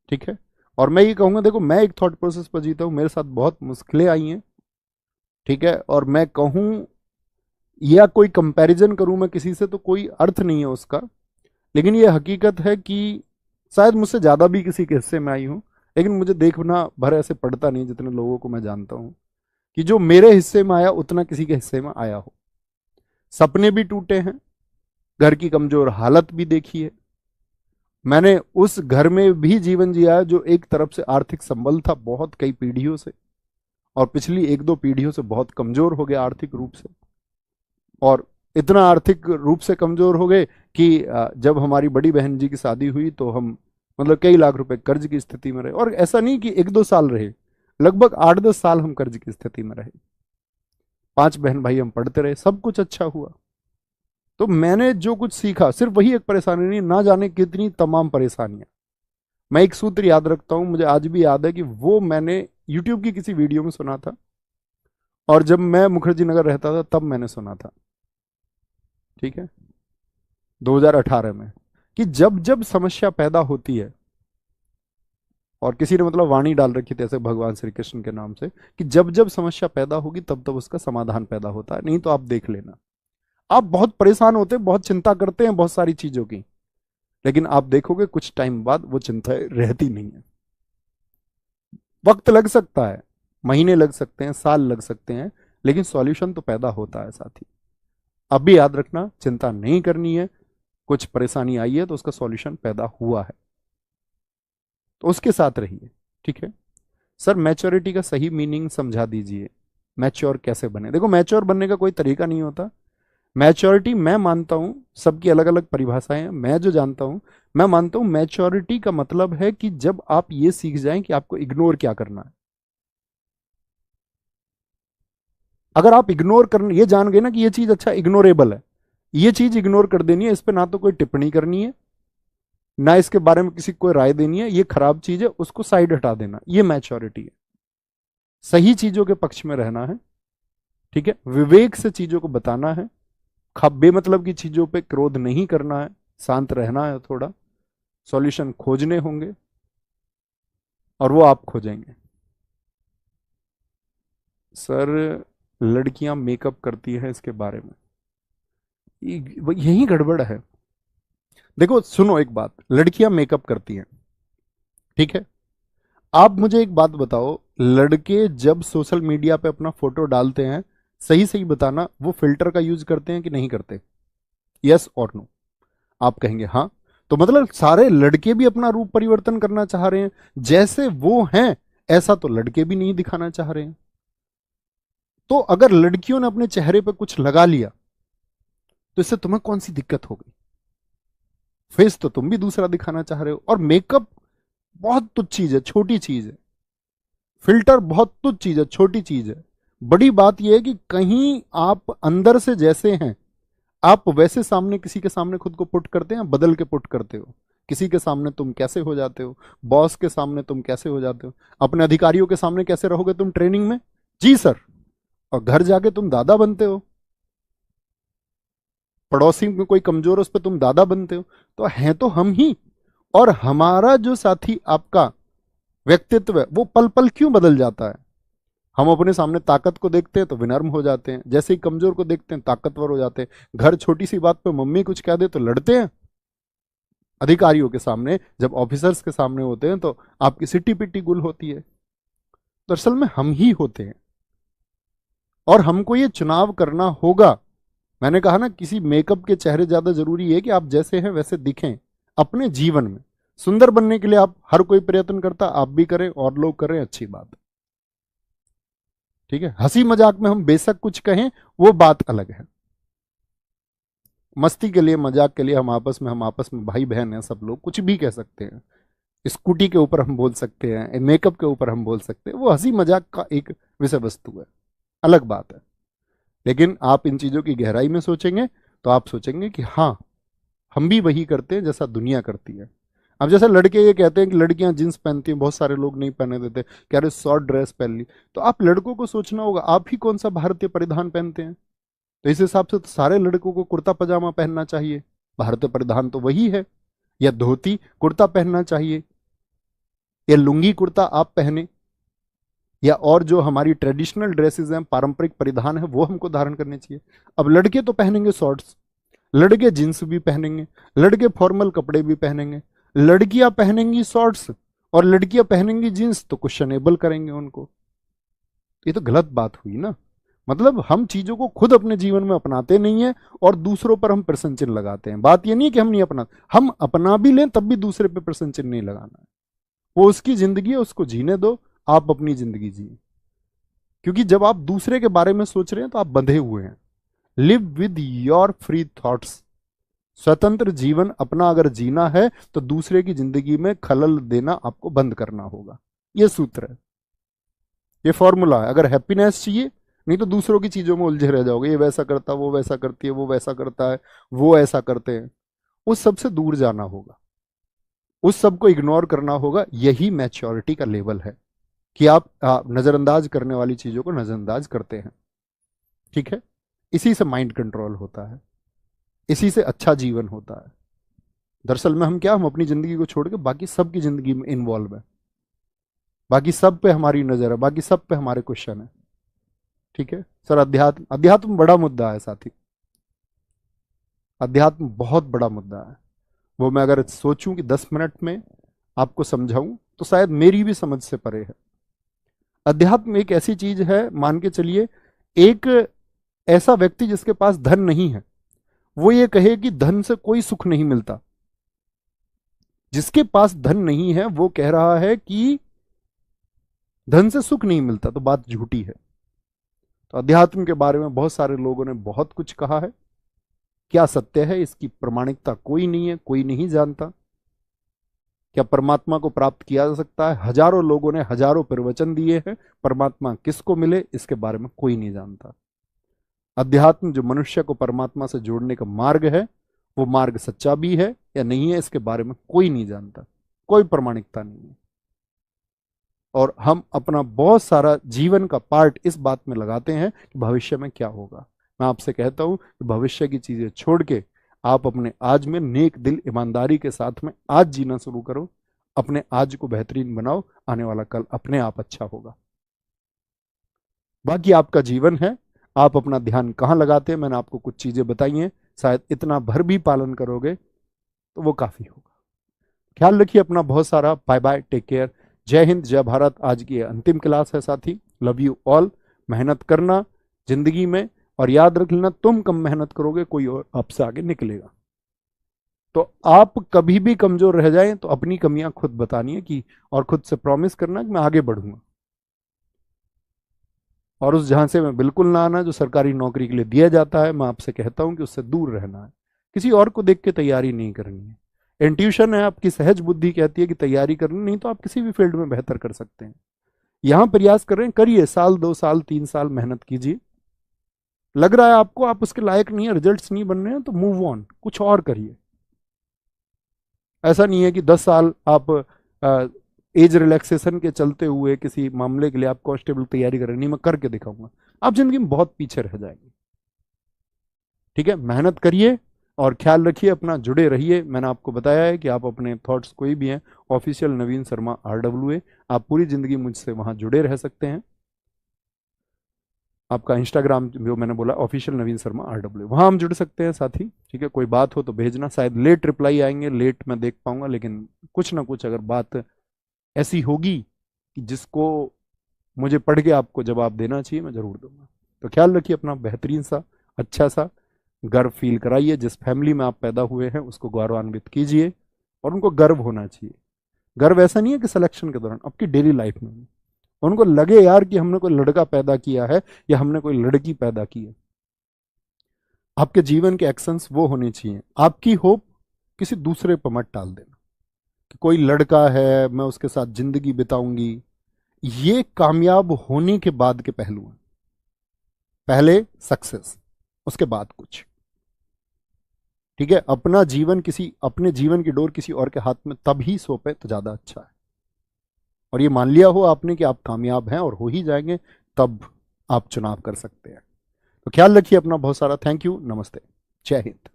ठीक है। और मैं ये कहूंगा, देखो मैं एक थॉट प्रोसेस पर जीता हूं, मेरे साथ बहुत मुश्किलें आई हैं, ठीक है, और मैं कहूं या कोई कंपैरिजन करूं मैं किसी से तो कोई अर्थ नहीं है उसका। लेकिन ये हकीकत है कि शायद मुझसे ज्यादा भी किसी के हिस्से में आई हूं, लेकिन मुझे देखना भर ऐसे पड़ता नहीं जितने लोगों को मैं जानता हूं कि जो मेरे हिस्से में आया उतना किसी के हिस्से में आया हो। सपने भी टूटे हैं, घर की कमजोर हालत भी देखी है, मैंने उस घर में भी जीवन जिया है जो एक तरफ से आर्थिक संबल था बहुत कई पीढ़ियों से, और पिछली एक दो पीढ़ियों से बहुत कमजोर हो गया आर्थिक रूप से। और इतना आर्थिक रूप से कमजोर हो गए कि जब हमारी बड़ी बहन जी की शादी हुई तो हम मतलब कई लाख रुपए कर्ज की स्थिति में रहे, और ऐसा नहीं कि एक दो साल रहे, लगभग 8-10 साल हम कर्ज की स्थिति में रहे। 5 बहन भाई हम पढ़ते रहे, सब कुछ अच्छा हुआ। तो मैंने जो कुछ सीखा सिर्फ वही एक परेशानी नहीं, ना जाने कितनी तमाम परेशानियां। मैं एक सूत्र याद रखता हूं, मुझे आज भी याद है कि वो मैंने यूट्यूब की किसी वीडियो में सुना था, और जब मैं मुखर्जी नगर रहता था तब मैंने सुना था, ठीक है, 2018 में, कि जब जब समस्या पैदा होती है, और किसी ने मतलब वाणी डाल रखी थी ऐसे भगवान श्री कृष्ण के नाम से, कि जब जब समस्या पैदा होगी तब तब उसका समाधान पैदा होता है, नहीं तो आप देख लेना, आप बहुत परेशान होते हैं, बहुत चिंता करते हैं बहुत सारी चीजों की, लेकिन आप देखोगे कुछ टाइम बाद वो चिंता रहती नहीं है। वक्त लग सकता है, महीने लग सकते हैं, साल लग सकते हैं, लेकिन सॉल्यूशन तो पैदा होता है साथ ही। अब भी याद रखना, चिंता नहीं करनी है, कुछ परेशानी आई है तो उसका सॉल्यूशन पैदा हुआ है, तो उसके साथ रहिए, ठीक है। सर मैच्योरिटी का सही मीनिंग समझा दीजिए, मैच्योर कैसे बने? देखो मैच्योर बनने का कोई तरीका नहीं होता। मैच्योरिटी मैं मानता हूं, सबकी अलग अलग परिभाषाएं हैं, मैं जो जानता हूं, मैं मानता हूं मैच्योरिटी का मतलब है कि जब आप ये सीख जाएं कि आपको इग्नोर क्या करना है। अगर आप इग्नोर कर ये जान गए ना कि ये चीज अच्छा इग्नोरेबल है, ये चीज इग्नोर कर देनी है, इस पर ना तो कोई टिप्पणी करनी है, ना इसके बारे में किसी को कोई राय देनी है, ये खराब चीज है उसको साइड हटा देना, ये मैच्योरिटी है। सही चीजों के पक्ष में रहना है, ठीक है, विवेक से चीजों को बताना है, बेमतलब की चीजों पे क्रोध नहीं करना है, शांत रहना है थोड़ा, सॉल्यूशन खोजने होंगे, और वो आप खोजेंगे। सर लड़कियां मेकअप करती हैं इसके बारे में, यही गड़बड़ है। देखो सुनो एक बात, लड़कियां मेकअप करती हैं, ठीक है, आप मुझे एक बात बताओ, लड़के जब सोशल मीडिया पे अपना फोटो डालते हैं, सही सही बताना, वो फिल्टर का यूज करते हैं कि नहीं करते? यस और नो? आप कहेंगे हाँ, तो मतलब सारे लड़के भी अपना रूप परिवर्तन करना चाह रहे हैं, जैसे वो हैं ऐसा तो लड़के भी नहीं दिखाना चाह रहे हैं। तो अगर लड़कियों ने अपने चेहरे पे कुछ लगा लिया तो इससे तुम्हें कौन सी दिक्कत हो गई? फेस तो तुम भी दूसरा दिखाना चाह रहे हो, और मेकअप बहुत तुच्छ चीज है, छोटी चीज है, फिल्टर बहुत तुच्छ चीज है, छोटी चीज है। बड़ी बात यह है कि कहीं आप अंदर से जैसे हैं, आप वैसे सामने किसी के सामने खुद को पुट करते हैं, बदल के पुट करते हो, किसी के सामने तुम कैसे हो जाते हो, बॉस के सामने तुम कैसे हो जाते हो, अपने अधिकारियों के सामने कैसे रहोगे तुम ट्रेनिंग में, जी सर, और घर जाके तुम दादा बनते हो, पड़ोसी में कोई कमजोर है उस पर तुम दादा बनते हो। तो हैं तो हम ही, और हमारा जो साथी आपका व्यक्तित्व है वो पल पल क्यों बदल जाता है? हम अपने सामने ताकत को देखते हैं तो विनम्र हो जाते हैं, जैसे ही कमजोर को देखते हैं ताकतवर हो जाते हैं, घर छोटी सी बात पे मम्मी कुछ कह दे तो लड़ते हैं, अधिकारियों के सामने जब ऑफिसर्स के सामने होते हैं तो आपकी सिट्टी पिट्टी गुल होती है। तो असल में हम ही होते हैं, और हमको ये चुनाव करना होगा। मैंने कहा ना, किसी मेकअप के चेहरे ज्यादा जरूरी है कि आप जैसे हैं वैसे दिखें अपने जीवन में। सुंदर बनने के लिए आप हर कोई प्रयत्न करता, आप भी करें और लोग करें, अच्छी बात, ठीक है। हंसी मजाक में हम बेशक कुछ कहें, वो बात अलग है, मस्ती के लिए मजाक के लिए हम आपस में भाई बहन हैं, सब लोग कुछ भी कह सकते हैं, स्कूटी के ऊपर हम बोल सकते हैं, मेकअप के ऊपर हम बोल सकते हैं, वो हंसी मजाक का एक विषय वस्तु है, अलग बात है। लेकिन आप इन चीजों की गहराई में सोचेंगे तो आप सोचेंगे कि हाँ, हम भी वही करते हैं जैसा दुनिया करती है। अब जैसे लड़के ये कहते हैं कि लड़कियां जींस पहनती हैं, बहुत सारे लोग नहीं पहने देते, कह रहे शॉर्ट ड्रेस पहन ली, तो आप लड़कों को सोचना होगा आप ही कौन सा भारतीय परिधान पहनते हैं। तो इस हिसाब से तो सारे लड़कों को कुर्ता पजामा पहनना चाहिए, भारतीय परिधान तो वही है, या धोती कुर्ता पहनना चाहिए, या लुंगी कुर्ता आप पहने, या और जो हमारी ट्रेडिशनल ड्रेसेस हैं, पारंपरिक परिधान है, वो हमको धारण करने चाहिए। अब लड़के तो पहनेंगे शॉर्ट्स, लड़के जींस भी पहनेंगे, लड़के फॉर्मल कपड़े भी पहनेंगे, लड़कियां पहनेंगी शॉर्ट्स और लड़कियां पहनेंगी जींस, तो क्वेश्चनेबल करेंगे उनको। ये तो गलत बात हुई ना। मतलब हम चीजों को खुद अपने जीवन में अपनाते नहीं है और दूसरों पर हम प्रश्न चिन्ह लगाते हैं। बात ये नहीं कि हम नहीं अपना, हम अपना भी लें तब भी दूसरे पे प्रश्न चिन्ह नहीं लगाना है। वो उसकी जिंदगी है, उसको जीने दो, आप अपनी जिंदगी जिए। क्योंकि जब आप दूसरे के बारे में सोच रहे हैं तो आप बंधे हुए हैं। Live with your free thoughts. स्वतंत्र जीवन अपना अगर जीना है तो दूसरे की जिंदगी में खलल देना आपको बंद करना होगा। ये सूत्र है, ये फॉर्मूला है। अगर हैप्पीनेस चाहिए, नहीं तो दूसरों की चीजों में उलझे रह जाओगे। ये वैसा करता, वो वैसा करती है, वो वैसा करता है, वो ऐसा करते हैं। उस सब से दूर जाना होगा, उस सब को इग्नोर करना होगा। यही मैच्योरिटी का लेवल है कि आप नजरअंदाज करने वाली चीजों को नजरअंदाज करते हैं। ठीक है, इसी से माइंड कंट्रोल होता है, इसी से अच्छा जीवन होता है। दरअसल में हम क्या, हम अपनी जिंदगी को छोड़ के बाकी सबकी जिंदगी में इन्वॉल्व है, बाकी सब पे हमारी नजर है, बाकी सब पे हमारे क्वेश्चन है। ठीक है सर, अध्यात्म, अध्यात्म बड़ा मुद्दा है साथी, अध्यात्म बहुत बड़ा मुद्दा है। वो मैं अगर सोचूं कि 10 मिनट में आपको समझाऊं तो शायद मेरी भी समझ से परे है। अध्यात्म एक ऐसी चीज है, मान के चलिए एक ऐसा व्यक्ति जिसके पास धन नहीं है, वो ये कहे कि धन से कोई सुख नहीं मिलता। जिसके पास धन नहीं है वो कह रहा है कि धन से सुख नहीं मिलता, तो बात झूठी है। तो अध्यात्म के बारे में बहुत सारे लोगों ने बहुत कुछ कहा है। क्या सत्य है इसकी प्रमाणिकता कोई नहीं है, कोई नहीं जानता। क्या परमात्मा को प्राप्त किया जा सकता है? हजारों लोगों ने हजारों प्रवचन दिए हैं, परमात्मा किसको मिले इसके बारे में कोई नहीं जानता। अध्यात्म जो मनुष्य को परमात्मा से जोड़ने का मार्ग है, वो मार्ग सच्चा भी है या नहीं है इसके बारे में कोई नहीं जानता, कोई प्रमाणिकता नहीं है। और हम अपना बहुत सारा जीवन का पार्ट इस बात में लगाते हैं कि भविष्य में क्या होगा। मैं आपसे कहता हूं कि भविष्य की चीजें छोड़ के आप अपने आज में नेक दिल ईमानदारी के साथ में आज जीना शुरू करो। अपने आज को बेहतरीन बनाओ, आने वाला कल अपने आप अच्छा होगा। बाकी आपका जीवन है, आप अपना ध्यान कहाँ लगाते हैं, मैंने आपको कुछ चीजें बताई हैं, शायद इतना भर भी पालन करोगे तो वो काफी होगा। ख्याल रखिए अपना बहुत सारा। बाय बाय, टेक केयर, जय हिंद, जय भारत। आज की अंतिम क्लास है साथी, लव यू ऑल। मेहनत करना जिंदगी में, और याद रख लेना तुम कम मेहनत करोगे कोई और आपसे आगे निकलेगा। तो आप कभी भी कमजोर रह जाएं तो अपनी कमियां खुद बतानी है कि, और खुद से प्रॉमिस करना कि मैं आगे बढ़ूंगा। और उस जहां से मैं बिल्कुल ना आना जो सरकारी नौकरी के लिए दिया जाता है, मैं आपसे कहता हूं कि उससे दूर रहना है। किसी और को देख के तैयारी नहीं करनी है। इंट्यूशन है, आपकी सहज बुद्धि कहती है कि तैयारी करनी, नहीं तो आप किसी भी फील्ड में बेहतर कर सकते हैं। यहां प्रयास कर रहे हैं, करिए, साल 2 साल 3 साल मेहनत कीजिए। लग रहा है आपको आप उसके लायक नहीं है, रिजल्ट्स नहीं बन रहे हैं, तो मूव ऑन, कुछ और करिए। ऐसा नहीं है कि 10 साल आप एज रिलैक्सेशन के चलते हुए किसी मामले के लिए आप कांस्टेबल तैयारी कर रहे हैं, नहीं मैं करके दिखाऊंगा, आप जिंदगी में बहुत पीछे रह जाएंगे। ठीक है, मेहनत करिए और ख्याल रखिए अपना, जुड़े रहिए। मैंने आपको बताया है कि आप अपने थॉट्स कोई भी हैं, ऑफिशियल नवीन शर्मा RWA, आप पूरी जिंदगी मुझसे वहां जुड़े रह सकते हैं। आपका इंस्टाग्राम जो मैंने बोला ऑफिशियल नवीन शर्मा RWA, वहां हम जुड़ सकते हैं साथी। ठीक है, कोई बात हो तो भेजना, शायद लेट रिप्लाई आएंगे, लेट मैं देख पाऊंगा, लेकिन कुछ ना कुछ अगर बात ऐसी होगी कि जिसको मुझे पढ़ के आपको जवाब देना चाहिए, मैं जरूर दूंगा। तो ख्याल रखिए अपना, बेहतरीन सा, अच्छा सा, गर्व फील कराइए। जिस फैमिली में आप पैदा हुए हैं उसको गौरवान्वित कीजिए, और उनको गर्व होना चाहिए। गर्व ऐसा नहीं है कि सिलेक्शन के दौरान, आपकी डेली लाइफ में भी उनको लगे यार कि हमने कोई लड़का पैदा किया है या हमने कोई लड़की पैदा की है। आपके जीवन के एक्शंस वो होने चाहिए। आपकी होप किसी दूसरे पर मत टाल देना कि कोई लड़का है मैं उसके साथ जिंदगी बिताऊंगी। ये कामयाब होने के बाद के पहलू हैं। पहले सक्सेस, उसके बाद कुछ। ठीक है, अपना जीवन किसी, अपने जीवन की डोर किसी और के हाथ में तभी सौंपे तो ज्यादा अच्छा है। और ये मान लिया हो आपने कि आप कामयाब हैं और हो ही जाएंगे, तब आप चुनाव कर सकते हैं। तो ख्याल रखिए अपना बहुत सारा। थैंक यू, नमस्ते, जय हिंद।